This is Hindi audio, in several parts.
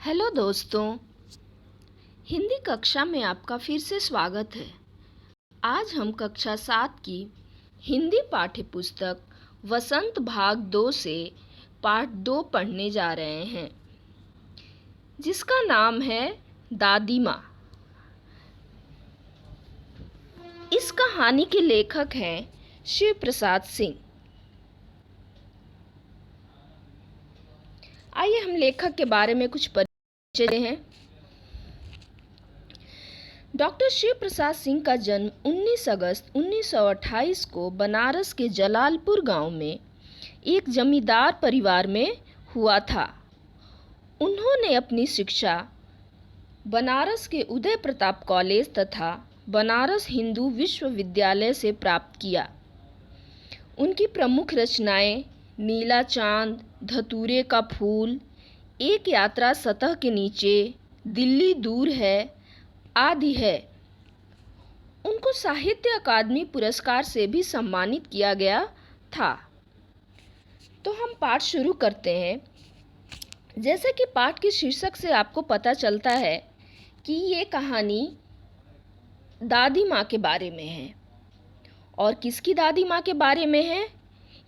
हेलो दोस्तों, हिंदी कक्षा में आपका फिर से स्वागत है। आज हम कक्षा 7 की हिंदी पाठ्य पुस्तक वसंत भाग 2 से पाठ 2 पढ़ने जा रहे हैं, जिसका नाम है दादी माँ। इस कहानी के लेखक हैं शिव प्रसाद सिंह। आइए हम लेखक के बारे में कुछ परिचय देते हैं। डॉक्टर शिव प्रसाद सिंह का जन्म 19 अगस्त 1928 को बनारस के जलालपुर गांव में एक जमींदार परिवार में हुआ था। उन्होंने अपनी शिक्षा बनारस के उदय प्रताप कॉलेज तथा बनारस हिंदू विश्वविद्यालय से प्राप्त किया। उनकी प्रमुख रचनाएं नीला चांद, धतूरे का फूल, एक यात्रा सतह के नीचे, दिल्ली दूर है आदि है। उनको साहित्य अकादमी पुरस्कार से भी सम्मानित किया गया था। तो हम पाठ शुरू करते हैं। जैसे कि पाठ के शीर्षक से आपको पता चलता है कि ये कहानी दादी माँ के बारे में है। और किसकी दादी माँ के बारे में है?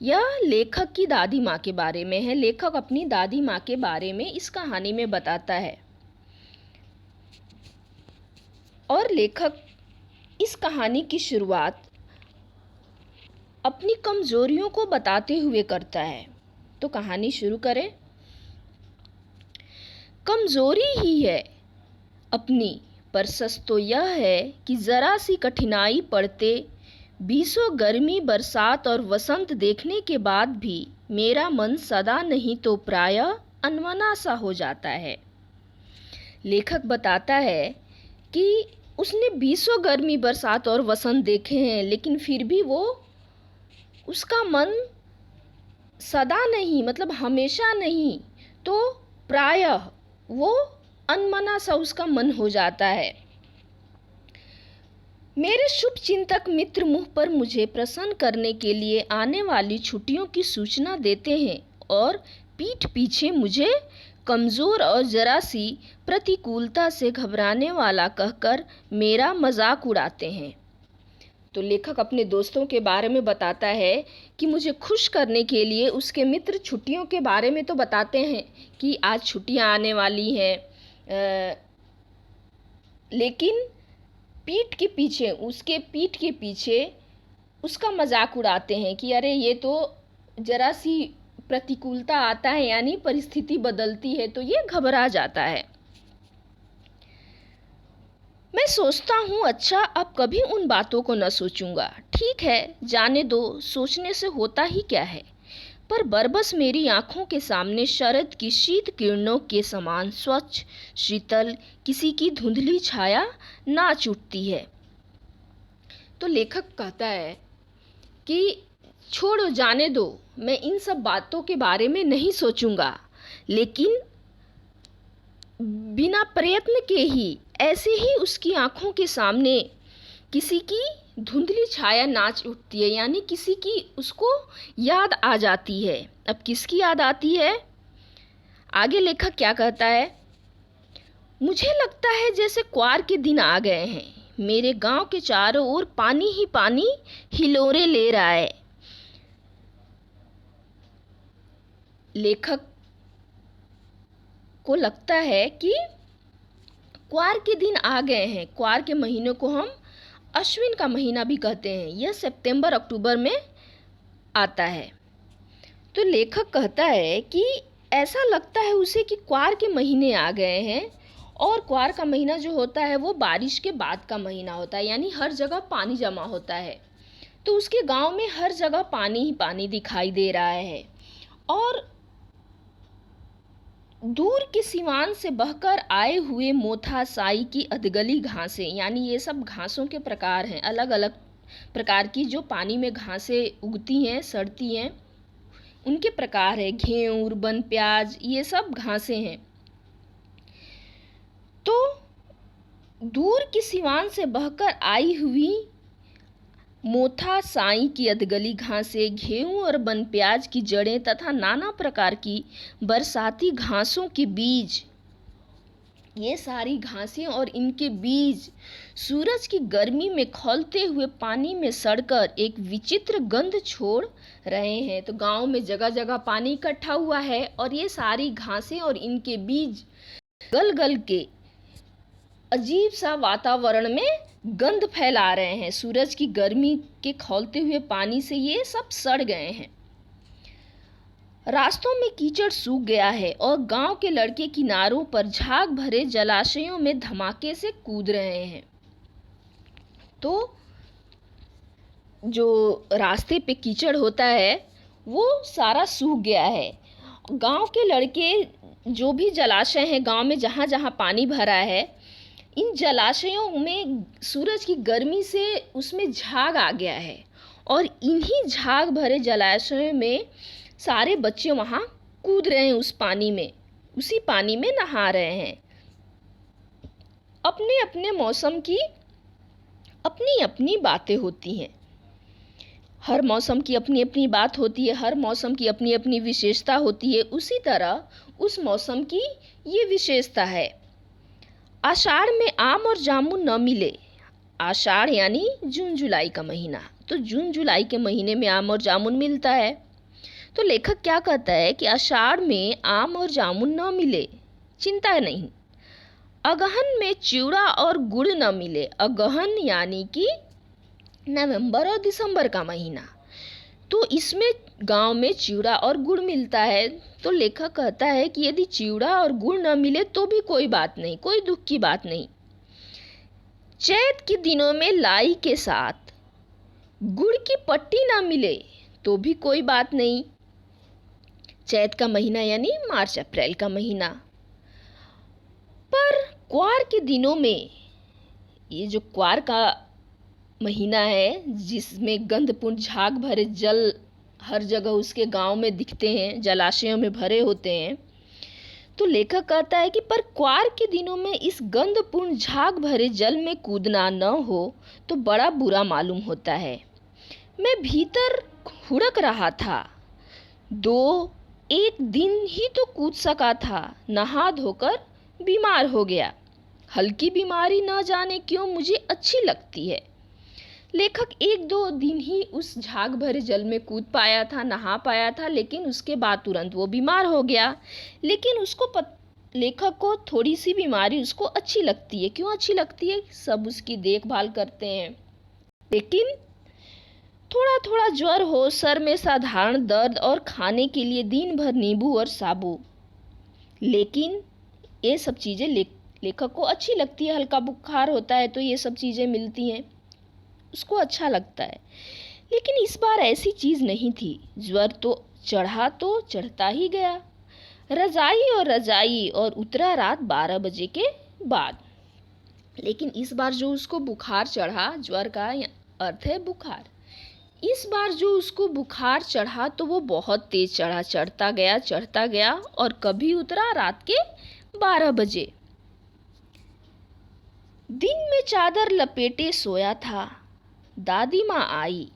यह लेखक की दादी माँ के बारे में है। लेखक अपनी दादी माँ के बारे में इस कहानी में बताता है और लेखक इस कहानी की शुरुआत अपनी कमजोरियों को बताते हुए करता है। तो कहानी शुरू करें। कमजोरी ही है अपनी, पर सच तो यह है कि जरा सी कठिनाई पड़ते बीसों गर्मी, बरसात और वसंत देखने के बाद भी मेरा मन सदा नहीं तो प्रायः अनमना सा हो जाता है। लेखक बताता है कि उसने बीसों गर्मी, बरसात और वसंत देखे हैं, लेकिन फिर भी उसका मन सदा नहीं, मतलब हमेशा नहीं तो प्रायः अनमना सा उसका मन हो जाता है। मेरे शुभ चिंतक मित्र मुँह पर मुझे प्रसन्न करने के लिए आने वाली छुट्टियों की सूचना देते हैं और पीठ पीछे मुझे कमज़ोर और जरा सी प्रतिकूलता से घबराने वाला कहकर मेरा मजाक उड़ाते हैं। तो लेखक अपने दोस्तों के बारे में बताता है कि मुझे खुश करने के लिए उसके मित्र छुट्टियों के बारे में तो बताते हैं कि आज छुट्टियां आने वाली हैं, लेकिन उसके पीठ के पीछे उसका मजाक उड़ाते हैं कि अरे ये तो जरा सी प्रतिकूलता आता है, यानी परिस्थिति बदलती है तो ये घबरा जाता है। मैं सोचता हूँ अच्छा अब कभी उन बातों को न सोचूंगा। ठीक है, जाने दो, सोचने से होता ही क्या है। पर बरबस मेरी आंखों के सामने शरद की शीत किरणों के समान स्वच्छ शीतल किसी की धुंधली छाया नाच उठती है। तो लेखक कहता है कि छोड़ो, जाने दो, मैं इन सब बातों के बारे में नहीं सोचूंगा, लेकिन बिना प्रयत्न के ही ऐसे ही उसकी आंखों के सामने किसी की धुंधली छाया नाच उठती है, यानी किसी की उसको याद आ जाती है। अब किसकी याद आती है? आगे लेखक क्या कहता है? मुझे लगता है जैसे क्वार के दिन आ गए हैं। मेरे गांव के चारों ओर पानी ही पानी हिलोरे ले रहा है। लेखक को लगता है कि क्वार के दिन आ गए हैं। क्वार के महीने को हम अश्विन का महीना भी कहते हैं। यह सितंबर अक्टूबर में आता है। तो लेखक कहता है कि ऐसा लगता है उसे कि क्वार के महीने आ गए हैं, और क्वार का महीना जो होता है वो बारिश के बाद का महीना होता है, यानी हर जगह पानी जमा होता है। तो उसके गांव में हर जगह पानी ही पानी दिखाई दे रहा है, और दूर के सिवान से बहकर आए हुए मोथा साई की अधगली घासें, यानी ये सब घासों के प्रकार हैं, अलग अलग प्रकार की जो पानी में घासें उगती हैं, सड़ती हैं, उनके प्रकार है। घेऊर, बन प्याज, ये सब घासें हैं। तो दूर की सिवान से बहकर आई हुई मोथा साई की अधगली घासें, गेहूं और बन प्याज की जड़ें तथा नाना प्रकार की बरसाती घासों के बीज ये सारी घासें और इनके बीज सूरज की गर्मी में खौलते हुए पानी में सड़कर एक विचित्र गंध छोड़ रहे हैं। तो गांव में जगह जगह पानी इकट्ठा हुआ है और ये सारी घासें और इनके बीज गल गल के अजीब सा वातावरण में गंध फैला रहे हैं। सूरज की गर्मी के खौलते हुए पानी से ये सब सड़ गए हैं। रास्तों में कीचड़ सूख गया है और गांव के लड़के किनारों पर झाग भरे जलाशयों में धमाके से कूद रहे हैं। तो जो रास्ते पे कीचड़ होता है वो सारा सूख गया है। गांव के लड़के जो भी जलाशय हैं गांव में जहाँ जहाँ पानी भरा है, इन जलाशयों में सूरज की गर्मी से उसमें झाग आ गया है और इन्हीं झाग भरे जलाशयों में सारे बच्चे वहाँ कूद रहे हैं उस पानी में, उसी पानी में नहा रहे हैं। अपने अपने मौसम की अपनी अपनी बातें होती हैं। हर मौसम की अपनी अपनी बात होती है, हर मौसम की अपनी अपनी विशेषता होती है। उसी तरह उस मौसम की ये विशेषता है। आषाढ़ में आम और जामुन न मिले। आषाढ़ यानी जून जुलाई का महीना। तो जून जुलाई के महीने में आम और जामुन मिलता है। तो लेखक क्या कहता है कि आषाढ़ में आम और जामुन न मिले, चिंता नहीं। अगहन में चिवड़ा और गुड़ न मिले। अगहन यानी कि नवंबर और दिसंबर का महीना। तो इसमें गांव में चिवड़ा और गुड़ मिलता है। तो लेखक कहता है कि यदि चिवड़ा और गुड़ न मिले तो भी कोई बात नहीं, कोई दुख की बात नहीं। चैत के दिनों में लाई के साथ गुड़ की पट्टी ना मिले तो भी कोई बात नहीं। चैत का महीना यानी मार्च अप्रैल का महीना। पर क्वार के दिनों में, ये जो क्वार का महीना है जिसमें गंधपूर्ण झाग भरे जल हर जगह उसके गांव में दिखते हैं, जलाशयों में भरे होते हैं। तो लेखक कहता है कि पर क्वार के दिनों में इस गंधपूर्ण झाग भरे जल में कूदना न हो तो बड़ा बुरा मालूम होता है। मैं भीतर हुड़क रहा था। एक दिन ही तो कूद सका था, नहा धोकर बीमार हो गया। हल्की बीमारी न जाने क्यों मुझे अच्छी लगती है। लेखक 1-2 दिन ही उस झाग भरे जल में कूद पाया था, नहा पाया था, लेकिन उसके बाद तुरंत वो बीमार हो गया। लेकिन लेखक को थोड़ी सी बीमारी उसको अच्छी लगती है। क्यों अच्छी लगती है? सब उसकी देखभाल करते हैं। लेकिन थोड़ा थोड़ा ज्वर हो, सर में साधारण दर्द और खाने के लिए दिन भर नींबू और साबु, लेकिन ये सब चीज़ें लेखक को अच्छी लगती है। हल्का बुखार होता है तो ये सब चीज़ें मिलती हैं, उसको अच्छा लगता है। लेकिन इस बार ऐसी चीज़ नहीं थी। ज्वर तो चढ़ता ही गया। रजाई और उतरा रात 12 बजे के बाद। लेकिन इस बार जो उसको बुखार चढ़ा, ज्वर का अर्थ है बुखार, इस बार जो उसको बुखार चढ़ा तो वो बहुत तेज चढ़ा, चढ़ता गया और कभी उतरा रात के 12 बजे। दिन में चादर लपेटे सोया था। दादी माँ आई।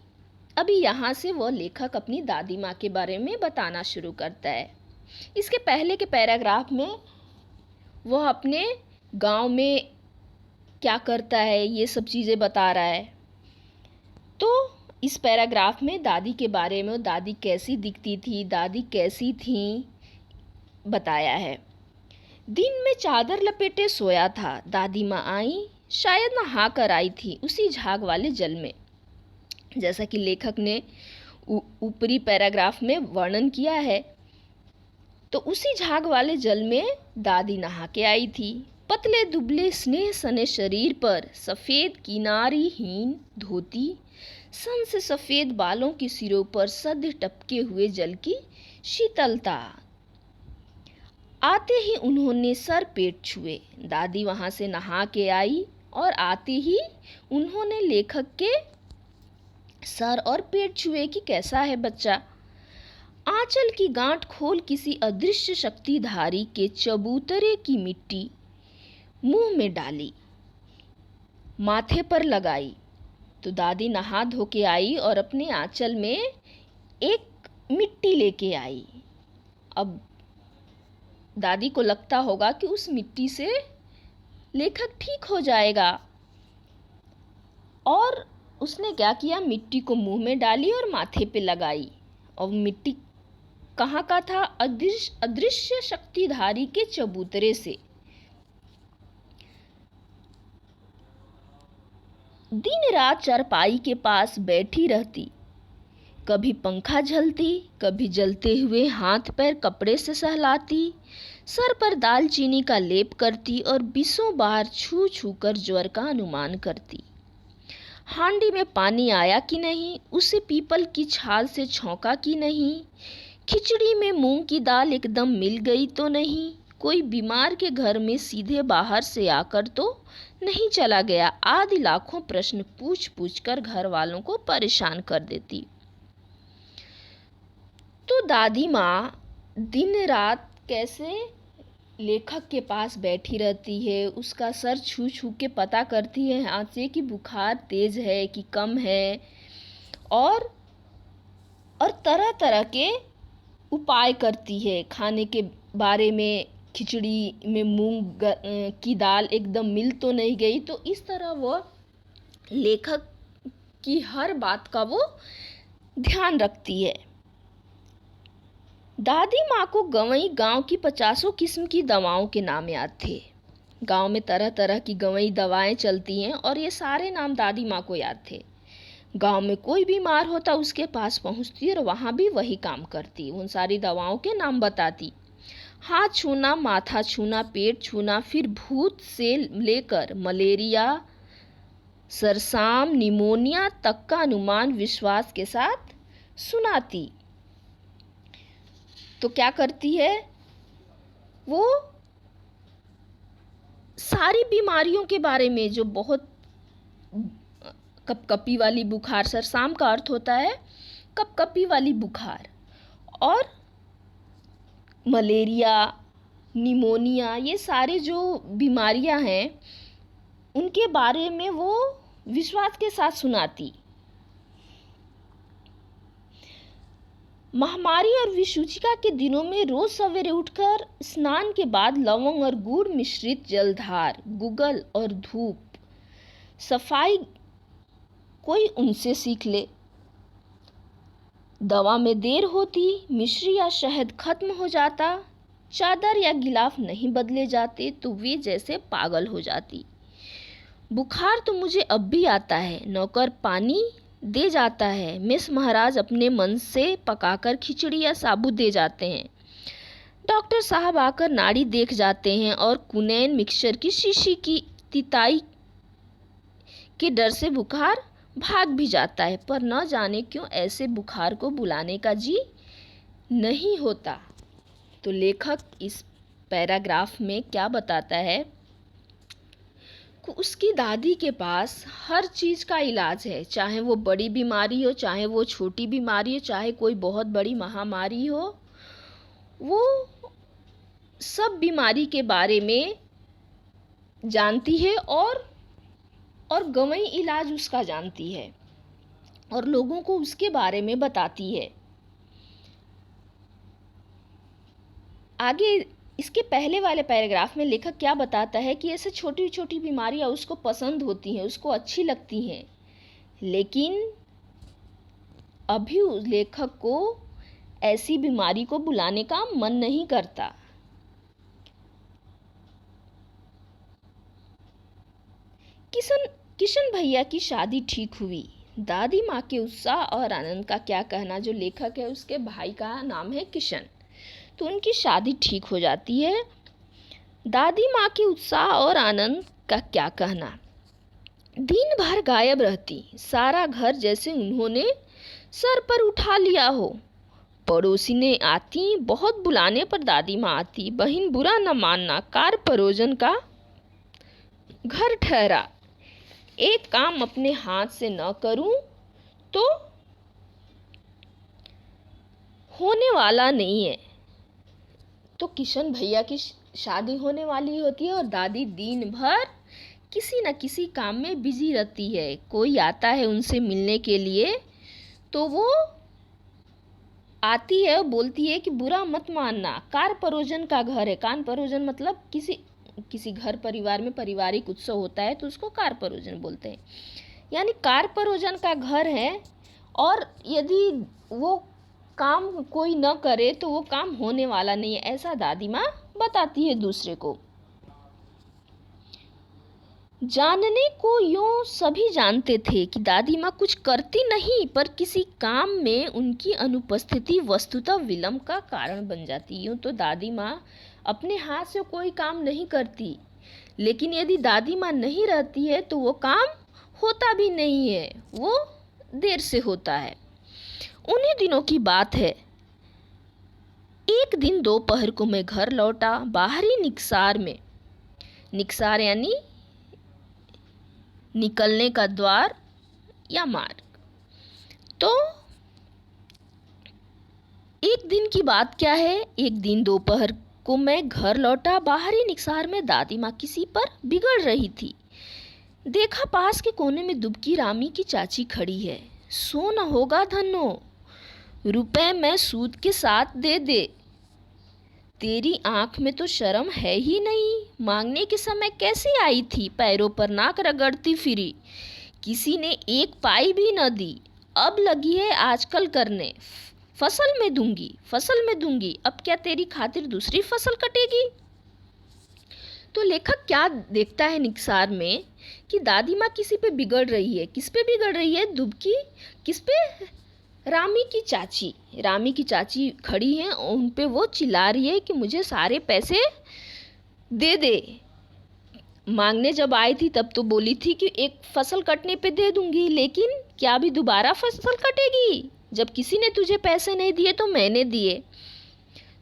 अभी यहाँ से वह लेखक अपनी दादी माँ के बारे में बताना शुरू करता है। इसके पहले के पैराग्राफ में वह अपने गांव में क्या करता है ये सब चीज़ें बता रहा है। तो इस पैराग्राफ में दादी के बारे में, दादी कैसी दिखती थी, दादी कैसी थी, बताया है। दिन में चादर लपेटे सोया था। दादी माँ आई, शायद नहा कर आई थी उसी झाग वाले जल में, जैसा कि लेखक ने ऊपरी पैराग्राफ में वर्णन किया है। तो उसी झाग वाले जल में दादी नहा के आई थी। पतले दुबले स्नेह सने शरीर पर सफ़ेद किनारीहीन धोती, सन से सफ़ेद बालों के सिरों पर सद्य टपके हुए जल की शीतलता। आते ही उन्होंने सर पेट छुए। दादी वहाँ से नहा के आई और आते ही उन्होंने लेखक के सर और पेट छुए कि कैसा है बच्चा। आंचल की गांठ खोल किसी अदृश्य शक्तिधारी के चबूतरे की मिट्टी मुंह में डाली, माथे पर लगाई। तो दादी नहा धो के आई और अपने आंचल में एक मिट्टी लेके आई। अब दादी को लगता होगा कि उस मिट्टी से लेखक ठीक हो जाएगा। और उसने क्या किया, मिट्टी को मुंह में डाली और माथे पे लगाई। और मिट्टी कहाँ का था, अदृश्य शक्तिधारी के चबूतरे से। दिन रात चारपाई के पास बैठी रहती, कभी पंखा झलती, कभी जलते हुए हाथ पैर कपड़े से सहलाती, सर पर दालचीनी का लेप करती और 20 बार छू छू कर ज्वर का अनुमान करती। हांडी में पानी आया कि नहीं, उसे पीपल की छाल से छौंका कि नहीं, खिचड़ी में मूंग की दाल एकदम मिल गई तो नहीं, कोई बीमार के घर में सीधे बाहर से आकर तो नहीं चला गया, आदि लाखों प्रश्न पूछ पूछ कर घर वालों को परेशान कर देती। तो दादी माँ दिन रात कैसे लेखक के पास बैठी रहती है, उसका सर छू छू के पता करती है हाथ से कि बुखार तेज है कि कम है, और तरह तरह के उपाय करती है खाने के बारे में। खिचड़ी में मूंग की दाल एकदम मिल तो नहीं गई, तो इस तरह वो लेखक की हर बात का वो ध्यान रखती है। दादी माँ को गंवई गांव की 50 किस्म की दवाओं के नाम याद थे। गांव में तरह तरह की गंवई दवाएं चलती हैं और ये सारे नाम दादी माँ को याद थे। गांव में कोई बीमार होता उसके पास पहुंचती और वहां भी वही काम करती, उन सारी दवाओं के नाम बताती। हाथ छूना, माथा छूना, पेट छूना, फिर भूत से लेकर मलेरिया, सरसाम, निमोनिया तक का अनुमान विश्वास के साथ सुनाती। तो क्या करती है वो, सारी बीमारियों के बारे में, जो बहुत कपकपी वाली बुखार, सरसाम का अर्थ होता है कपकपी वाली बुखार, और मलेरिया, निमोनिया, ये सारे जो बीमारियां हैं उनके बारे में वो विश्वास के साथ सुनाती। महामारी और विसूचिका के दिनों में रोज सवेरे उठकर स्नान के बाद लवंग और गुड़ मिश्रित जलधार, गुगल और धूप सफाई कोई उनसे सीख ले। दवा में देर होती, मिश्री या शहद खत्म हो जाता, चादर या गिलाफ नहीं बदले जाते तो वे जैसे पागल हो जाती। बुखार तो मुझे अब भी आता है, नौकर पानी दे जाता है, मिस महाराज अपने मन से पकाकर खिचड़ी या साबुत दे जाते हैं, डॉक्टर साहब आकर नाड़ी देख जाते हैं और कुनैन मिक्सचर की शीशी की तिताई के डर से बुखार भाग भी जाता है। पर न जाने क्यों ऐसे बुखार को बुलाने का जी नहीं होता। तो लेखक इस पैराग्राफ में क्या बताता है, उसकी दादी के पास हर चीज़ का इलाज है, चाहे वो बड़ी बीमारी हो, चाहे वो छोटी बीमारी हो, चाहे कोई बहुत बड़ी महामारी हो, वो सब बीमारी के बारे में जानती है और गंवई इलाज उसका जानती है और लोगों को उसके बारे में बताती है। आगे इसके पहले वाले पैराग्राफ में लेखक क्या बताता है कि ऐसे छोटी छोटी बीमारियां उसको पसंद होती हैं, उसको अच्छी लगती हैं, लेकिन अभी उस लेखक को ऐसी बीमारी को बुलाने का मन नहीं करता। किशन भैया की शादी ठीक हुई। दादी माँ के उत्साह और आनंद का क्या कहना। जो लेखक है उसके भाई का नाम है किशन, तो उनकी शादी ठीक हो जाती है। दादी माँ के उत्साह और आनंद का क्या कहना। दिन भर गायब रहती, सारा घर जैसे उन्होंने सर पर उठा लिया हो। पड़ोसिनें आती, बहुत बुलाने पर दादी माँ आती। बहन बुरा न मानना, कार परोजन का घर ठहरा। एक काम अपने हाथ से न करूं तो होने वाला नहीं है। तो किशन भैया की शादी होने वाली होती है और दादी दिन भर किसी न किसी काम में बिजी रहती है। कोई आता है उनसे मिलने के लिए तो वो आती है और बोलती है कि बुरा मत मानना, कार परोजन का घर है। कान परोजन मतलब किसी किसी घर परिवार में पारिवारिक उत्सव होता है तो उसको कार परोजन बोलते हैं। यानी कार परोजन का घर है और यदि वो काम कोई न करे तो वो काम होने वाला नहीं है, ऐसा दादी माँ बताती है दूसरे को। जानने को यूं सभी जानते थे कि दादी माँ कुछ करती नहीं, पर किसी काम में उनकी अनुपस्थिति वस्तुतः विलंब का कारण बन जाती। यूं तो दादी माँ अपने हाथ से कोई काम नहीं करती, लेकिन यदि दादी माँ नहीं रहती है तो वो काम होता भी नहीं है, वो देर से होता है। उन्हीं दिनों की बात है। एक दिन दोपहर को मैं घर लौटा। बाहरी निकसार यानी निकलने का द्वार या मार्ग। तो एक दिन की बात क्या है, एक दिन दोपहर को मैं घर लौटा। बाहरी निकसार में दादी माँ किसी पर बिगड़ रही थी। देखा पास के कोने में दुबकी रामी की चाची खड़ी है। सो न होगा धन्नो, रुपए मैं सूद के साथ दे दे। तेरी आंख में तो शर्म है ही नहीं। मांगने के समय कैसी आई थी, पैरों पर नाक रगड़ती फिरी। किसी ने एक पाई भी न दी। अब लगी है आजकल करने, फसल में दूंगी। अब क्या तेरी खातिर दूसरी फसल कटेगी। तो लेखक क्या देखता है निकसार में कि दादी माँ किसी पे बिगड़ रही है। किस पे बिगड़ रही है? दुबकी। किस पे? रामी की चाची खड़ी हैं, उन पे वो चिल्ला रही है कि मुझे सारे पैसे दे दे। मांगने जब आई थी तब तो बोली थी कि एक फसल कटने पे दे दूंगी, लेकिन क्या अभी दोबारा फसल कटेगी? जब किसी ने तुझे पैसे नहीं दिए तो मैंने दिए।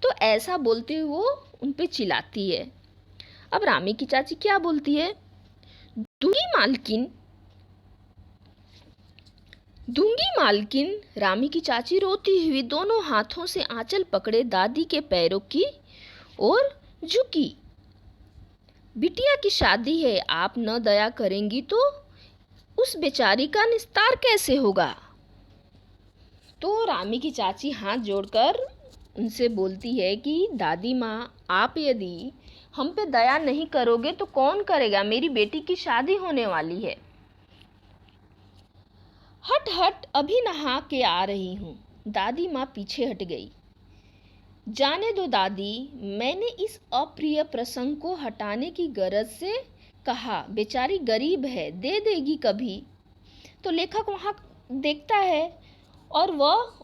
तो ऐसा बोलते हुए वो उन पे चिल्लाती है। अब रामी की चाची क्या बोलती है? दूंगी मालकिन। रामी की चाची रोती हुई दोनों हाथों से आंचल पकड़े दादी के पैरों की ओर झुकी। बिटिया की शादी है, आप न दया करेंगी तो उस बेचारी का निस्तार कैसे होगा। तो रामी की चाची हाथ जोड़कर उनसे बोलती है कि दादी माँ, आप यदि हम पे दया नहीं करोगे तो कौन करेगा, मेरी बेटी की शादी होने वाली है। हट अभी नहा के आ रही हूँ। दादी माँ पीछे हट गई। जाने दो दादी, मैंने इस अप्रिय प्रसंग को हटाने की गरज से कहा। बेचारी गरीब है, दे देगी कभी। तो लेखक वहाँ देखता है और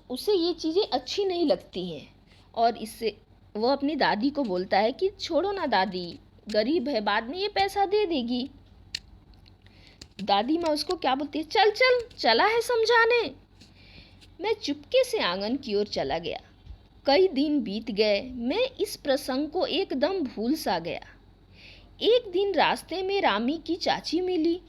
उसे ये चीज़ें अच्छी नहीं लगती हैं और इससे वह अपनी दादी को बोलता है कि छोड़ो ना दादी, गरीब है, बाद में ये पैसा दे देगी। दादी माँ उसको क्या बोलती है? चला है समझाने। मैं चुपके से आंगन की ओर चला गया। कई दिन बीत गए, मैं इस प्रसंग को एकदम भूल सा गया। एक दिन रास्ते में रामी की चाची मिली।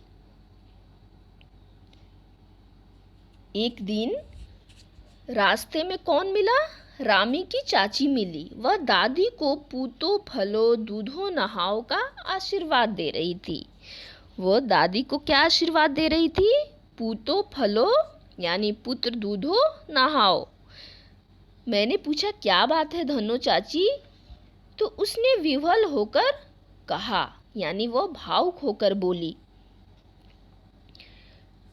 कौन मिला? रामी की चाची मिली। वह दादी को पूतो फलो दूधो नहाओ का आशीर्वाद दे रही थी। वो दादी को क्या आशीर्वाद दे रही थी? पूतो फलो यानी पुत्र दूधो नहाओ। मैंने पूछा क्या बात है धनो चाची? तो उसने विह्वल होकर कहा, यानी वो भावुक होकर बोली।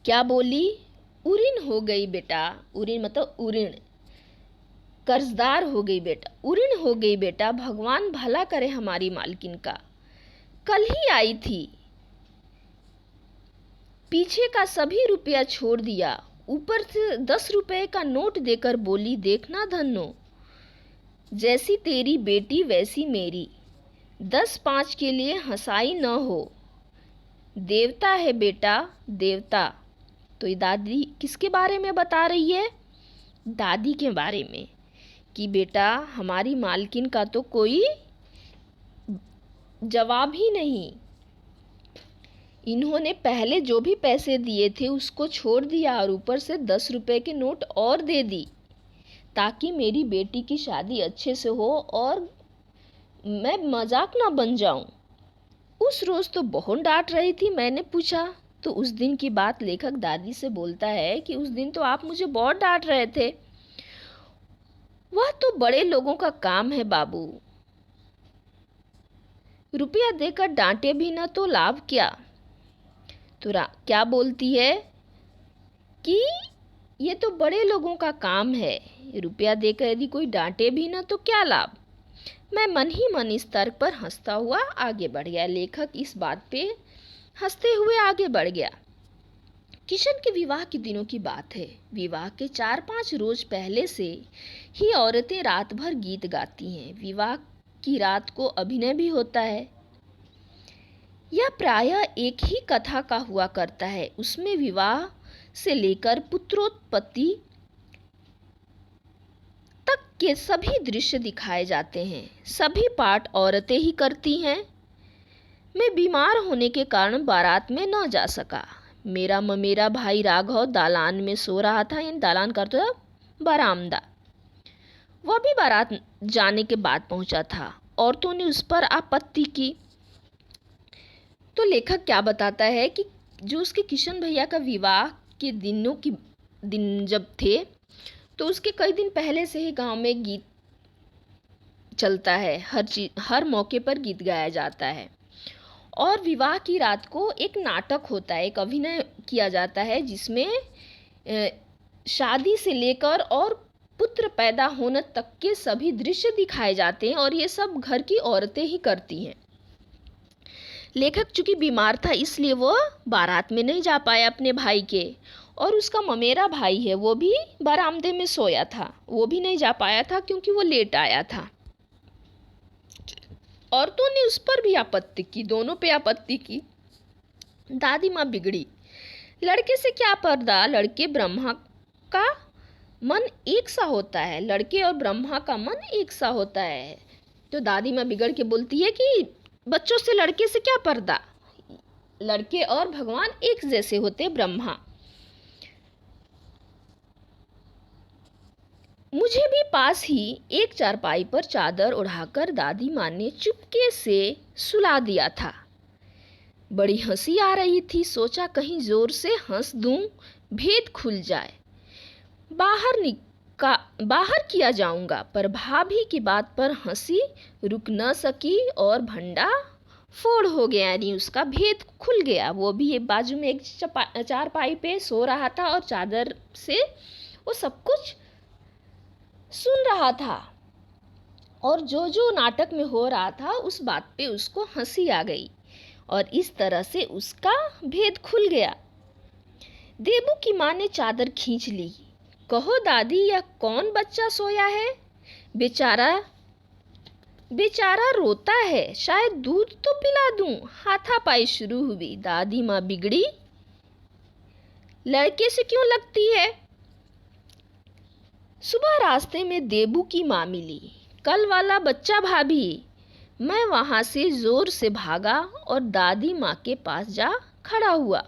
क्या बोली? उऋण हो गई बेटा। उऋण मतलब उऋण, कर्जदार हो गई बेटा। उऋण हो गई बेटा, भगवान भला करे हमारी मालकिन का। कल ही आई थी, पीछे का सभी रुपया छोड़ दिया, ऊपर से 10 रुपए का नोट देकर बोली, देखना धन्नो, जैसी तेरी बेटी वैसी मेरी, 10-5 के लिए हंसाई न हो। देवता है बेटा, देवता। तो ये दादी किसके बारे में बता रही है? दादी के बारे में, कि बेटा हमारी मालकिन का तो कोई जवाब ही नहीं। इन्होंने पहले जो भी पैसे दिए थे उसको छोड़ दिया और ऊपर से 10 रुपए के नोट और दे दी, ताकि मेरी बेटी की शादी अच्छे से हो और मैं मजाक ना बन जाऊं। उस रोज़ तो बहुत डांट रही थी। मैंने पूछा तो उस दिन की बात लेखक दादी से बोलता है कि उस दिन तो आप मुझे बहुत डांट रहे थे। वह तो बड़े लोगों का काम है बाबू, रुपया देकर डांटे भी न तो लाभ क्या। तो क्या बोलती है कि ये तो बड़े लोगों का काम है, रुपया देकर यदि कोई डांटे भी न तो क्या लाभ। मैं मन ही मन इस तर्क पर हंसता हुआ आगे बढ़ गया। लेखक इस बात पे हंसते हुए आगे बढ़ गया। किशन के विवाह के दिनों की बात है। विवाह के 4-5 रोज पहले से ही औरतें रात भर गीत गाती हैं। विवाह की रात को अभिनय भी होता है। यह प्रायः एक ही कथा का हुआ करता है। उसमें विवाह से लेकर पुत्रोत्पत्ति तक के सभी दृश्य दिखाए जाते हैं। सभी पाठ औरतें ही करती हैं। मैं बीमार होने के कारण बारात में न जा सका। मेरा ममेरा भाई राघव दालान में सो रहा था, यानी दालान का अर्थ बरामदा। वह भी बारात जाने के बाद पहुंचा था। औरतों ने उस पर आपत्ति की। तो लेखक क्या बताता है कि जो उसके किशन भैया का विवाह के दिन जब थे, तो उसके कई दिन पहले से ही गांव में गीत चलता है। हर मौके पर गीत गाया जाता है। और विवाह की रात को एक नाटक होता है, एक अभिनय किया जाता है, जिसमें शादी से लेकर और पुत्र पैदा होने तक के सभी दृश्य दिखाए जाते हैं और ये सब घर की औरतें ही करती हैं। लेखक चूंकि बीमार था इसलिए वो बारात में नहीं जा पाया अपने भाई के, और उसका ममेरा भाई है वो भी बरामदे में सोया था, वो भी नहीं जा पाया था क्योंकि वो लेट आया था। औरतों ने उस पर भी आपत्ति की, दोनों पे आपत्ति की। दादी माँ बिगड़ी। लड़के से क्या पर्दा, लड़के ब्रह्मा का मन एक सा होता है, लड़के और ब्रह्मा का मन एक सा होता है। तो दादी माँ बिगड़ के बोलती है कि बच्चों से लड़के से क्या पर्दा, लड़के और भगवान एक जैसे होते ब्रह्मा। मुझे भी पास ही एक चारपाई पर चादर उड़ाकर दादी माँ ने चुपके से सुला दिया था। बड़ी हंसी आ रही थी। सोचा कहीं जोर से हंस दूं, भेद खुल जाए। बाहर किया जाऊंगा, पर भाभी की बात पर हंसी रुक न सकी और भंडा फोड़ हो गया, यानी उसका भेद खुल गया। वो भी एक बाजू में एक चारपाई पे सो रहा था और चादर से वो सब कुछ सुन रहा था, और जो जो नाटक में हो रहा था उस बात पे उसको हंसी आ गई और इस तरह से उसका भेद खुल गया। देबू की माँ ने चादर खींच ली। कहो दादी, यह कौन बच्चा सोया है? बेचारा रोता है, शायद दूध तो पिला दूं। हाथापाई शुरू हुई। दादी माँ बिगड़ी। लड़के से क्यों लगती है? सुबह रास्ते में देबू की माँ मिली। कल वाला बच्चा भाभी। मैं वहां से जोर से भागा और दादी माँ के पास जा खड़ा हुआ।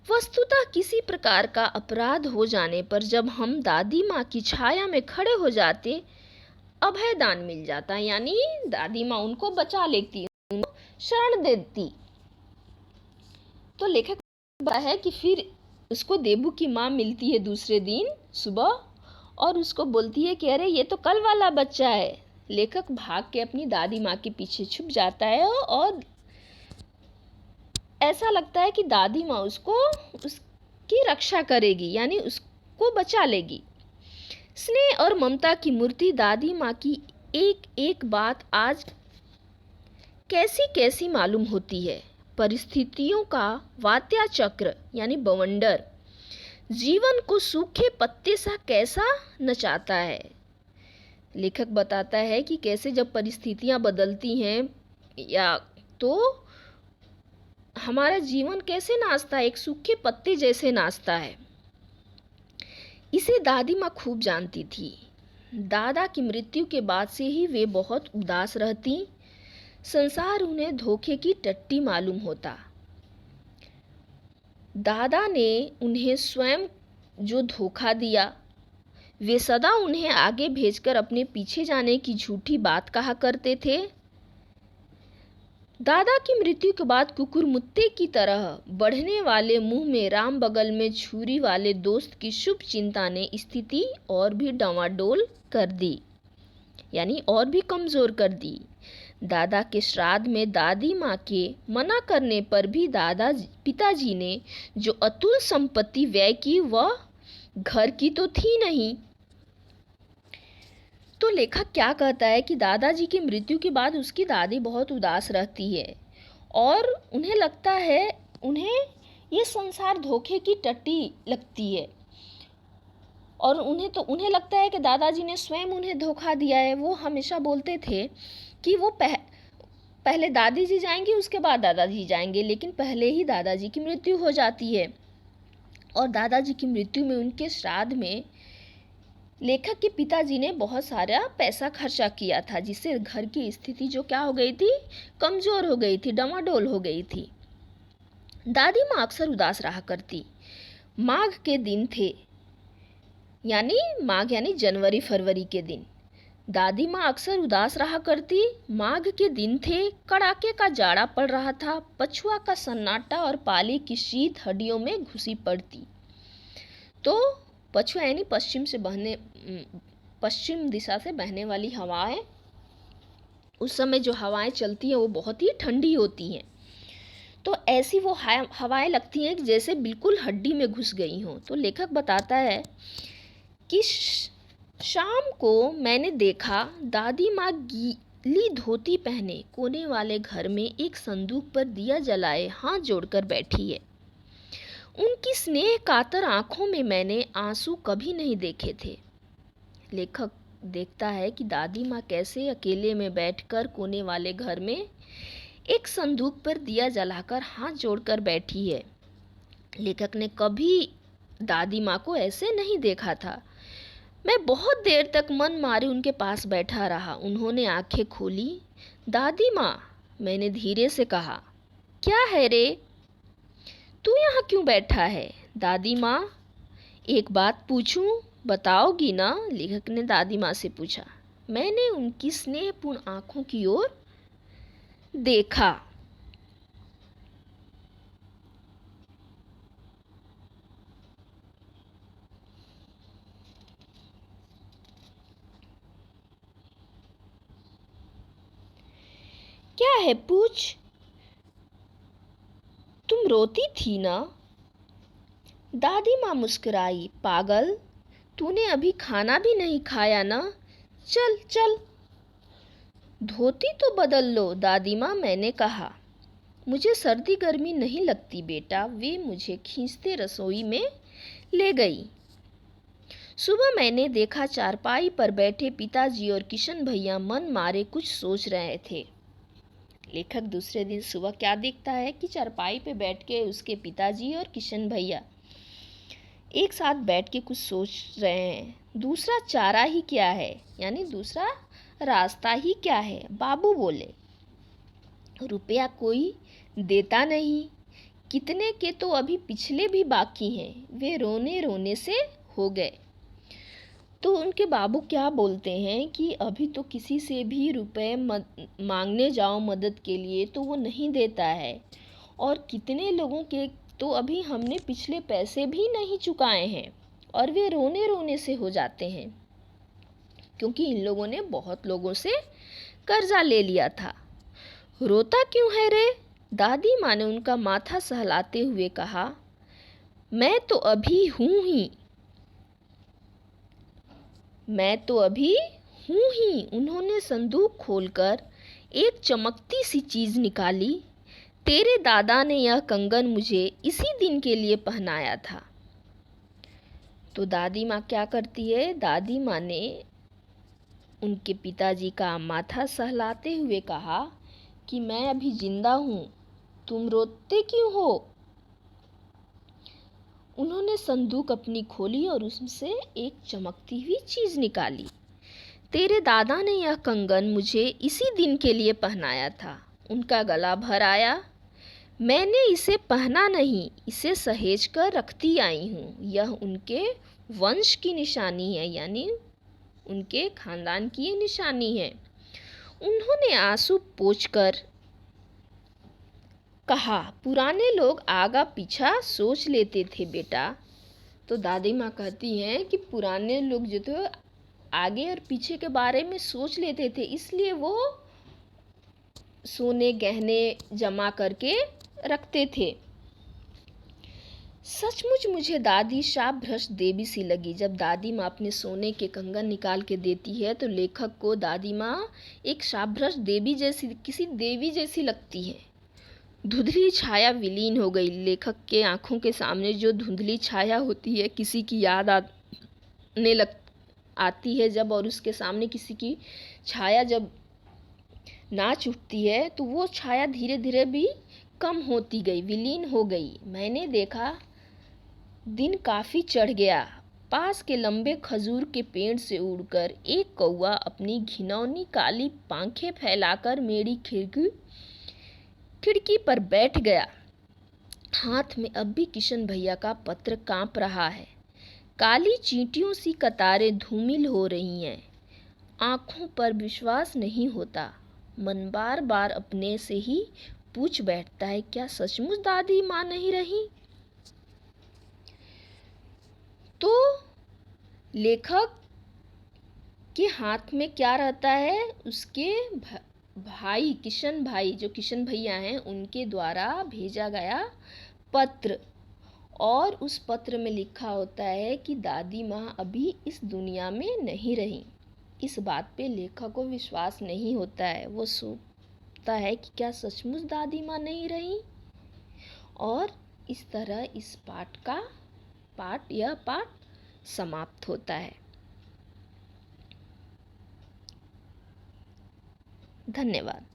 वस्तुतः किसी प्रकार का अपराध हो जाने पर जब हम दादी माँ की छाया में खड़े हो जाते, अभय दान मिल जाता, यानी दादी माँ उनको बचा लेती, उनको शरण देती। तो लेखक बताता है कि फिर उसको देबू की माँ मिलती है दूसरे दिन सुबह और उसको बोलती है कि अरे ये तो कल वाला बच्चा है। लेखक भाग के अपनी दादी माँ के पीछे छुप जाता है और ऐसा लगता है कि दादी माँ उसकी रक्षा करेगी, यानी उसको बचा लेगी। स्नेह और ममता की मूर्ति दादी माँ की एक एक बात आज कैसी कैसी मालूम होती है। परिस्थितियों का वात्या चक्र यानी बवंडर जीवन को सूखे पत्ते सा कैसा नचाता है। लेखक बताता है कि कैसे जब परिस्थितियां बदलती हैं या तो हमारा जीवन कैसे नाचता है, एक सूखे पत्ते जैसे नाचता है। इसे दादी माँ खूब जानती थी। दादा की मृत्यु के बाद से ही वे बहुत उदास रहती। संसार उन्हें धोखे की टट्टी मालूम होता। दादा ने उन्हें स्वयं जो धोखा दिया, वे सदा उन्हें आगे भेजकर अपने पीछे जाने की झूठी बात कहा करते थे। दादा की मृत्यु के बाद कुकुरमुत्ते की तरह बढ़ने वाले मुंह में राम बगल में छुरी वाले दोस्त की शुभ चिंता ने स्थिति और भी डावाडोल कर दी, यानी और भी कमजोर कर दी। दादा के श्राद्ध में दादी माँ के मना करने पर भी पिताजी ने जो अतुल संपत्ति व्यय की वह घर की तो थी नहीं। तो लेखक क्या कहता है कि दादाजी की मृत्यु के बाद उसकी दादी बहुत उदास रहती है और उन्हें लगता है, उन्हें ये संसार धोखे की टट्टी लगती है और उन्हें लगता है कि दादाजी ने स्वयं उन्हें धोखा दिया है। वो हमेशा बोलते थे कि वो पहले दादी जी जाएंगी उसके बाद दादाजी जाएंगे, लेकिन पहले ही दादाजी की मृत्यु हो जाती है। और दादाजी की मृत्यु में उनके श्राद्ध में लेखक के पिताजी ने बहुत सारा पैसा खर्चा किया था, जिससे घर की स्थिति जो क्या हो गई थी, कमज़ोर हो गई थी, डमाडोल हो गई थी। दादी माँ अक्सर उदास रहा करती। माघ के दिन थे, माघ यानी जनवरी फरवरी के दिन दादी माँ अक्सर उदास रहा करती। माघ के दिन थे, कड़ाके का जाड़ा पड़ रहा था, पछुआ का सन्नाटा और पाले की शीत हड्डियों में घुसी पड़ती। तो पछुआ यानी पश्चिम दिशा से बहने वाली हवाएं, उस समय जो हवाएं चलती हैं वो बहुत ही ठंडी होती हैं। तो ऐसी वो हवाएं लगती हैं कि जैसे बिल्कुल हड्डी में घुस गई हों। तो लेखक बताता है कि शाम को मैंने देखा दादी माँ गीली धोती पहने कोने वाले घर में एक संदूक पर दिया जलाए हाथ जोड़कर बैठी है। उनकी स्नेह कातर आंखों में मैंने आंसू कभी नहीं देखे थे। लेखक देखता है कि दादी माँ कैसे अकेले में बैठकर कोने वाले घर में एक संदूक पर दिया जलाकर हाथ जोड़कर बैठी है। लेखक ने कभी दादी माँ को ऐसे नहीं देखा था। मैं बहुत देर तक मन मारे उनके पास बैठा रहा। उन्होंने आंखें खोली। दादी माँ, मैंने धीरे से कहा, क्या है रे, तू यहाँ क्यों बैठा है? दादी माँ, एक बात पूछूं, बताओगी ना? लेखक ने दादी माँ से पूछा। मैंने उनकी स्नेहपूर्ण आंखों की ओर देखा। क्या है, पूछ, तुम रोती थी ना? दादी माँ मुस्कुराई। पागल, तूने अभी खाना भी नहीं खाया ना? चल चल, धोती तो बदल लो। दादी माँ, मैंने कहा। मुझे सर्दी गर्मी नहीं लगती बेटा। वे मुझे खींचते रसोई में ले गई। सुबह मैंने देखा चारपाई पर बैठे पिताजी और किशन भैया मन मारे कुछ सोच रहे थे। लेखक दूसरे दिन सुबह क्या देखता है कि चारपाई पे बैठ के उसके पिताजी और किशन भैया एक साथ बैठ के कुछ सोच रहे हैं। दूसरा चारा ही क्या है, यानी दूसरा रास्ता ही क्या है? बाबू बोले, रुपया कोई देता नहीं, कितने के तो अभी पिछले भी बाकी हैं। वे रोने रोने से हो गए। तो उनके बाबू क्या बोलते हैं कि अभी तो किसी से भी रुपए मांगने जाओ मदद के लिए तो वो नहीं देता है, और कितने लोगों के तो अभी हमने पिछले पैसे भी नहीं चुकाए हैं, और वे रोने रोने से हो जाते हैं क्योंकि इन लोगों ने बहुत लोगों से कर्जा ले लिया था। रोता क्यों है रे? दादी माँ ने उनका माथा सहलाते हुए कहा, मैं तो अभी हूँ ही। उन्होंने संदूक खोलकर एक चमकती सी चीज निकाली। तेरे दादा ने यह कंगन मुझे इसी दिन के लिए पहनाया था। तो दादी माँ क्या करती है? दादी माँ ने उनके पिताजी का माथा सहलाते हुए कहा कि मैं अभी जिंदा हूँ, तुम रोते क्यों हो? उन्होंने संदूक अपनी खोली और उससे एक चमकती हुई चीज निकाली। तेरे दादा ने यह कंगन मुझे इसी दिन के लिए पहनाया था। उनका गला भर आया। मैंने इसे पहना नहीं, इसे सहेज कर रखती आई हूँ। यह उनके वंश की निशानी है, यानी उनके खानदान की ये निशानी है। उन्होंने आंसू पोंछकर कहा, पुराने लोग आगा पीछा सोच लेते थे बेटा। तो दादी माँ कहती हैं कि पुराने लोग जो थे आगे और पीछे के बारे में सोच लेते थे, इसलिए वो सोने गहने जमा करके रखते थे। सचमुच मुझे दादी शाप भ्रष्ट देवी सी लगी। जब दादी माँ अपने सोने के कंगन निकाल के देती है तो लेखक को दादी माँ एक शाप भ्रष्ट देवी जैसी, किसी देवी जैसी लगती है। धुंधली छाया विलीन हो गई। लेखक के आंखों के सामने जो धुंधली छाया होती है, किसी की याद आती है जब, और उसके सामने किसी की छाया जब नाच उठती है तो वो छाया धीरे धीरे भी कम होती गई, विलीन हो गई। मैंने देखा दिन काफ़ी चढ़ गया। पास के लंबे खजूर के पेड़ से उड़कर एक कौवा अपनी घिनौनी काली पांखें फैलाकर मेरी खिड़की पर बैठ गया। हाथ में अब भी किशन भैया का पत्र कांप रहा है। काली चींटियों सी कतारें धूमिल हो रही हैं। आंखों पर विश्वास नहीं होता। मन बार बार अपने से ही पूछ बैठता है, क्या सचमुच दादी माँ नहीं रही? तो लेखक के हाथ में क्या रहता है? उसके भाई किशन भाई, जो किशन भैया हैं, उनके द्वारा भेजा गया पत्र। और उस पत्र में लिखा होता है कि दादी माँ अभी इस दुनिया में नहीं रही। इस बात पे लेखक को विश्वास नहीं होता है। वो सोचता है कि क्या सचमुच दादी माँ नहीं रही? और इस तरह इस पाठ समाप्त होता है। धन्यवाद।